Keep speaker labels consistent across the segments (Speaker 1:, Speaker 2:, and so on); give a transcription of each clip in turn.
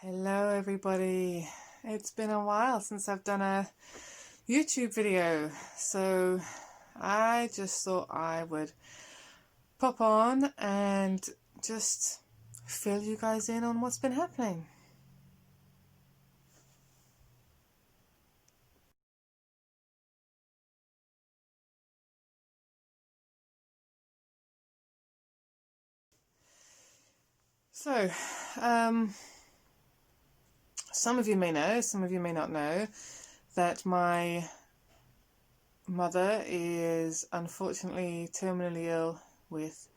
Speaker 1: Hello everybody. It's been a while since I've done a YouTube video, so I just thought I would pop on and just fill you guys in on what's been happening. So, some of you may know, some of you may not know, that my mother is unfortunately terminally ill with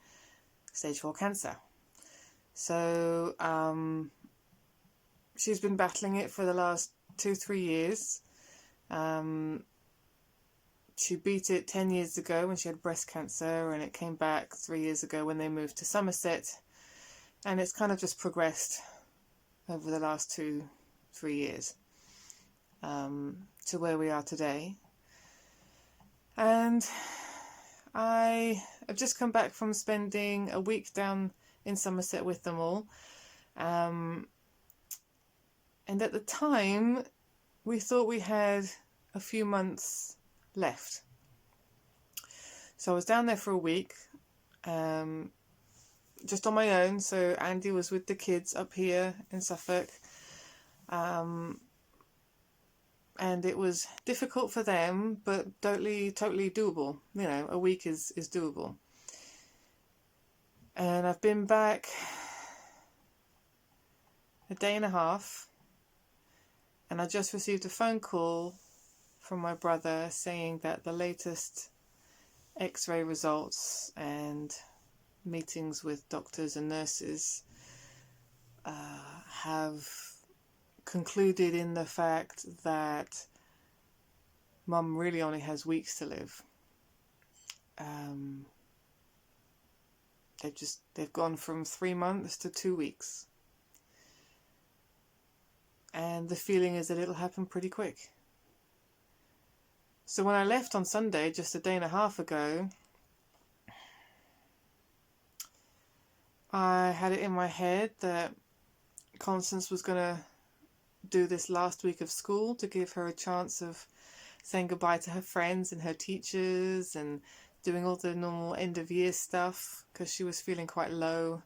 Speaker 1: stage 4 cancer. So, she's been battling it for the last 2-3 years. She beat it 10 years ago when she had breast cancer, and it came back 3 years ago when they moved to Somerset. And it's kind of just progressed over the last 2-3 years to where we are today. And I have just come back from spending a week down in Somerset with them all. And at the time, we thought we had a few months left. So I was down there for a week, just on my own. So Andy was with the kids up here in Suffolk. And it was difficult for them, but totally doable. You know, a week is doable. And I've been back a day and a half, and I just received a phone call from my brother saying that the latest X-ray results and meetings with doctors and nurses have concluded in the fact that Mum really only has weeks to live. They've gone from 3 months to 2 weeks, and the feeling is that it'll happen pretty quick. So when I left on Sunday, just a day and a half ago, I had it in my head that Constance was going to do this last week of school to give her a chance of saying goodbye to her friends and her teachers and doing all the normal end of year stuff, because she was feeling quite low.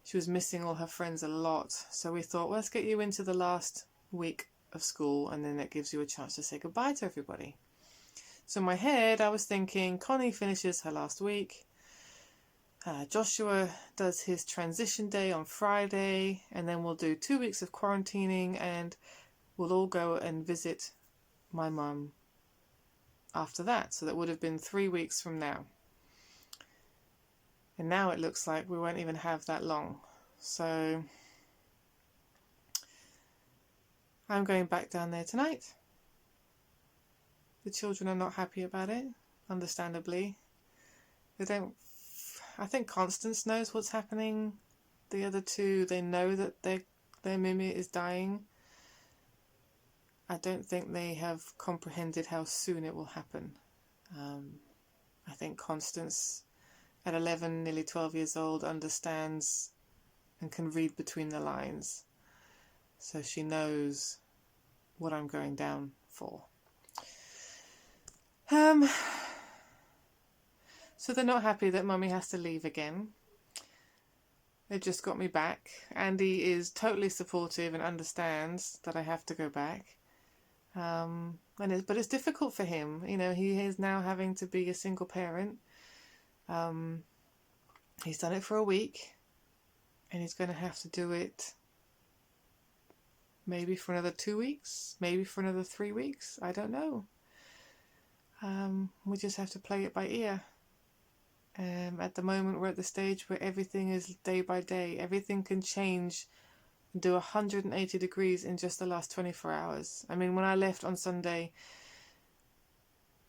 Speaker 1: She was missing all her friends a lot. So we thought, well, let's get you into the last week of school, and then that gives you a chance to say goodbye to everybody. So in my head, I was thinking Connie finishes her last week. Joshua does his transition day on Friday, and then we'll do 2 weeks of quarantining, and we'll all go and visit my mum after that. So that would have been 3 weeks from now. And now it looks like we won't even have that long. So I'm going back down there tonight. The children are not happy about it, understandably. I think Constance knows what's happening. The other two, they know that their Mimi is dying. I don't think they have comprehended how soon it will happen. I think Constance, at 11, nearly 12 years old, understands and can read between the lines. So she knows what I'm going down for. So they're not happy that Mummy has to leave again. They've just got me back. Andy is totally supportive and understands that I have to go back. But it's difficult for him. You know, he is now having to be a single parent. He's done it for a week, and he's going to have to do it maybe for another 2 weeks, maybe for another 3 weeks. I don't know. We just have to play it by ear. At the moment, we're at the stage where everything is day by day. Everything can change and do 180 degrees in just the last 24 hours. I mean, when I left on Sunday,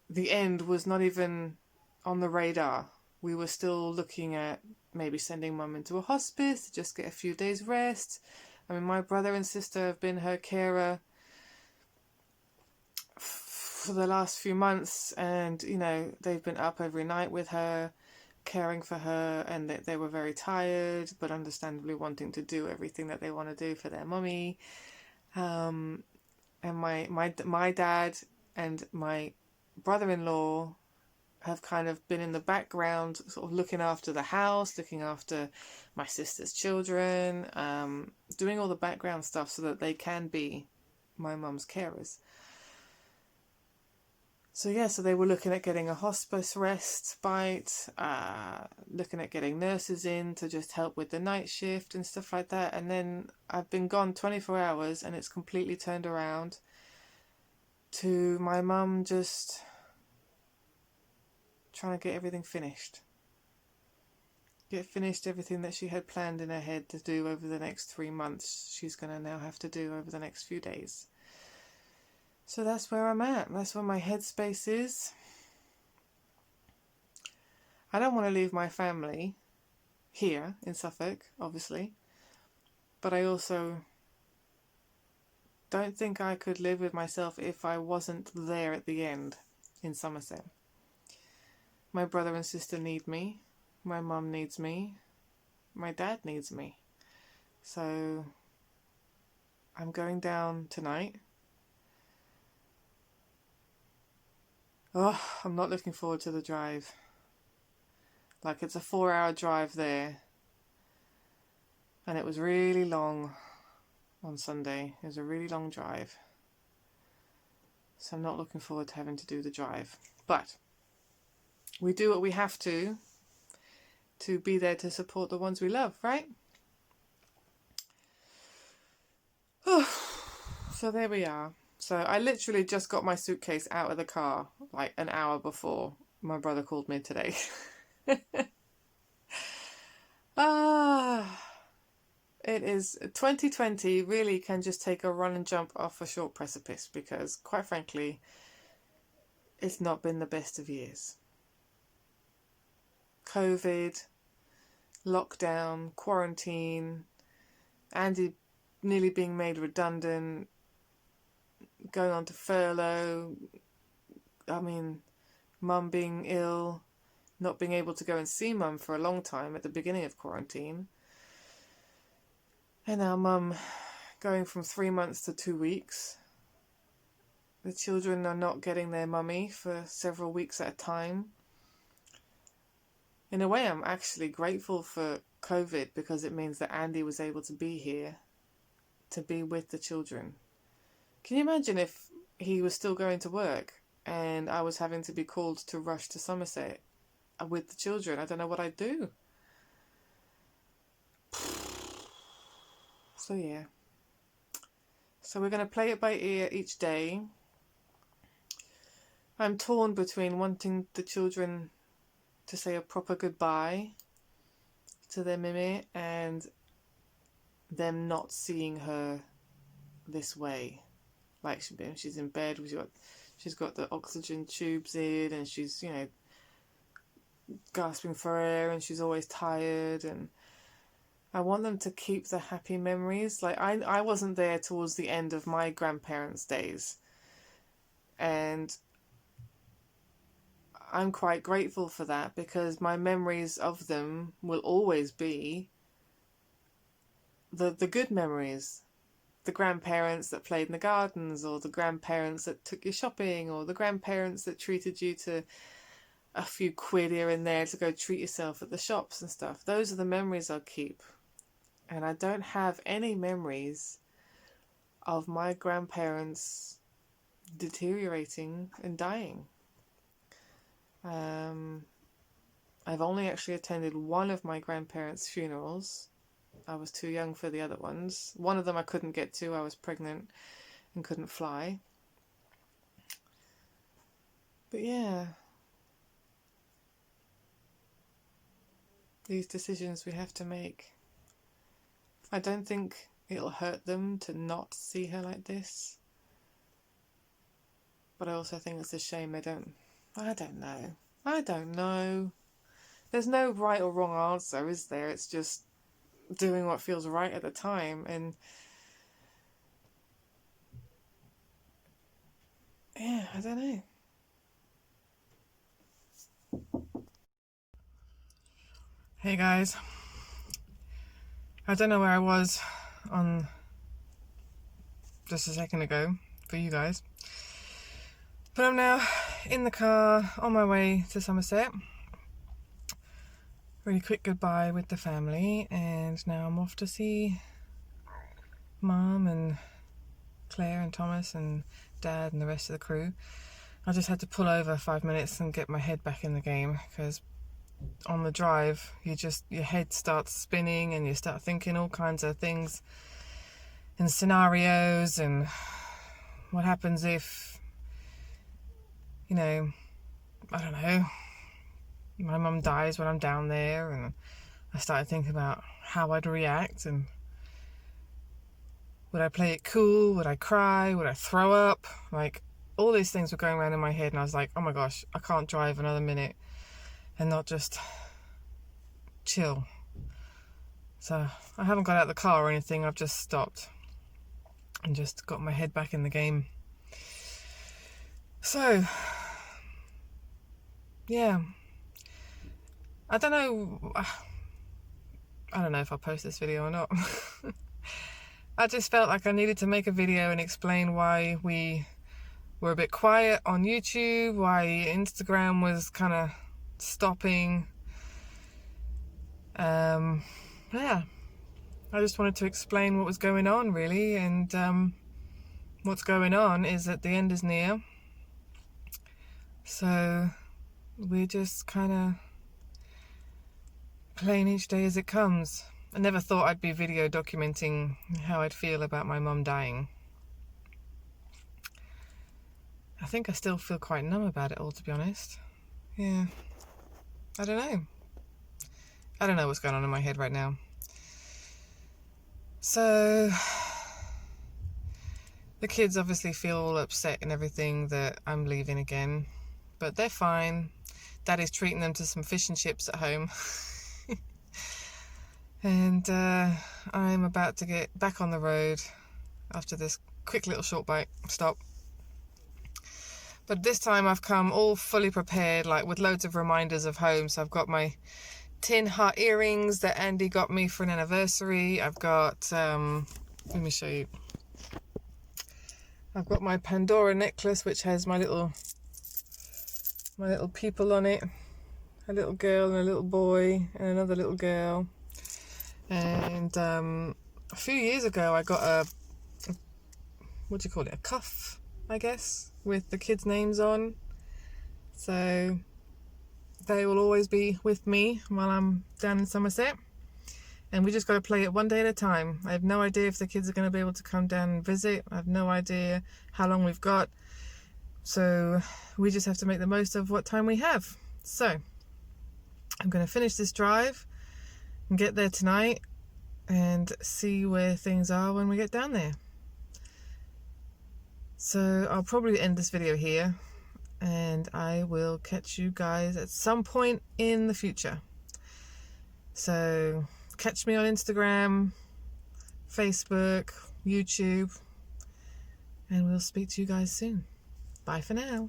Speaker 1: the end was not even on the radar. We were still looking at maybe sending Mum into a hospice to just get a few days rest. I mean, my brother and sister have been her carer for the last few months, and, you know, they've been up every night with her, caring for her, and that they were very tired, but understandably wanting to do everything that they want to do for their mummy. And my dad and my brother-in-law have kind of been in the background, sort of looking after the house, looking after my sister's children, doing all the background stuff so that they can be my mum's carers. So yeah, so they were looking at getting a hospice respite, looking at getting nurses in to just help with the night shift and stuff like that. And then I've been gone 24 hours and it's completely turned around to my mum just trying to get everything finished. Get finished everything that she had planned in her head to do over the next 3 months. She's going to now have to do over the next few days. So that's where I'm at. That's where my headspace is. I don't want to leave my family here in Suffolk, obviously. But I also don't think I could live with myself if I wasn't there at the end in Somerset. My brother and sister need me. My mum needs me. My dad needs me. So I'm going down tonight. Oh, I'm not looking forward to the drive. Like, it's a 4-hour drive there. And it was really long on Sunday. It was a really long drive. So I'm not looking forward to having to do the drive. But we do what we have to be there to support the ones we love, right? So there we are. So I literally just got my suitcase out of the car like an hour before my brother called me today. It is 2020 really can just take a run and jump off a short precipice because, quite frankly, it's not been the best of years. COVID, lockdown, quarantine, Andy nearly being made redundant, going on to furlough, mum being ill, not being able to go and see mum for a long time at the beginning of quarantine. And now mum going from 3 months to 2 weeks. The children are not getting their mummy for several weeks at a time. In a way, I'm actually grateful for COVID because it means that Andy was able to be here to be with the children. Can you imagine if he was still going to work and I was having to be called to rush to Somerset with the children? I don't know what I'd do. So yeah. So we're going to play it by ear each day. I'm torn between wanting the children to say a proper goodbye to their Mimi and them not seeing her this way. Like she's in bed, she's got the oxygen tubes in and she's, gasping for air and she's always tired, and I want them to keep the happy memories. Like I wasn't there towards the end of my grandparents' days, and I'm quite grateful for that because my memories of them will always be the good memories. The grandparents that played in the gardens, or the grandparents that took you shopping, or the grandparents that treated you to a few quid here and there to go treat yourself at the shops and stuff. Those are the memories I'll keep. And I don't have any memories of my grandparents deteriorating and dying. I've only actually attended one of my grandparents' funerals. I was too young for the other ones. One of them I couldn't get to. I was pregnant and couldn't fly. But yeah, these decisions we have to make. I don't think it'll hurt them to not see her like this. But I also think it's a shame I don't know. There's no right or wrong answer, is there? It's just doing what feels right at the time. And yeah, I don't know. Hey guys, I don't know where I was on just a second ago for you guys, but I'm now in the car on my way to Somerset. Really quick goodbye with the family, and now I'm off to see Mum and Claire and Thomas and Dad and the rest of the crew. I just had to pull over 5 minutes and get my head back in the game, because on the drive your head starts spinning and you start thinking all kinds of things and scenarios, and what happens if, I don't know, my mum dies when I'm down there, and I started thinking about how I'd react, and would I play it cool, would I cry, would I throw up, like all these things were going around in my head, and I was like, oh my gosh, I can't drive another minute and not just chill. So I haven't got out of the car or anything, I've just stopped and just got my head back in the game. So yeah, I don't know if I'll post this video or not. I just felt like I needed to make a video and explain why we were a bit quiet on YouTube, why Instagram was kind of stopping. Yeah, I just wanted to explain what was going on, really, and what's going on is that the end is near. So we're just kind of playing each day as it comes. I never thought I'd be video documenting how I'd feel about my mum dying. I think I still feel quite numb about it all, to be honest. Yeah, I don't know what's going on in my head right now. So the kids obviously feel all upset and everything that I'm leaving again, but they're fine. Daddy's treating them to some fish and chips at home. And I'm about to get back on the road after this quick little short bike stop. But this time I've come all fully prepared, like with loads of reminders of home. So I've got my tin heart earrings that Andy got me for an anniversary. I've got, let me show you. I've got my Pandora necklace, which has my little people on it. A little girl and a little boy and another little girl. And a few years ago I got a cuff, I guess, with the kids' names on. So they will always be with me while I'm down in Somerset. And we just got to play it one day at a time. I have no idea if the kids are going to be able to come down and visit. I have no idea how long we've got. So we just have to make the most of what time we have. So I'm going to finish this drive and get there tonight and see where things are when we get down there. So I'll probably end this video here, and I will catch you guys at some point in the future. So catch me on Instagram, Facebook, YouTube, and we'll speak to you guys soon. Bye for now.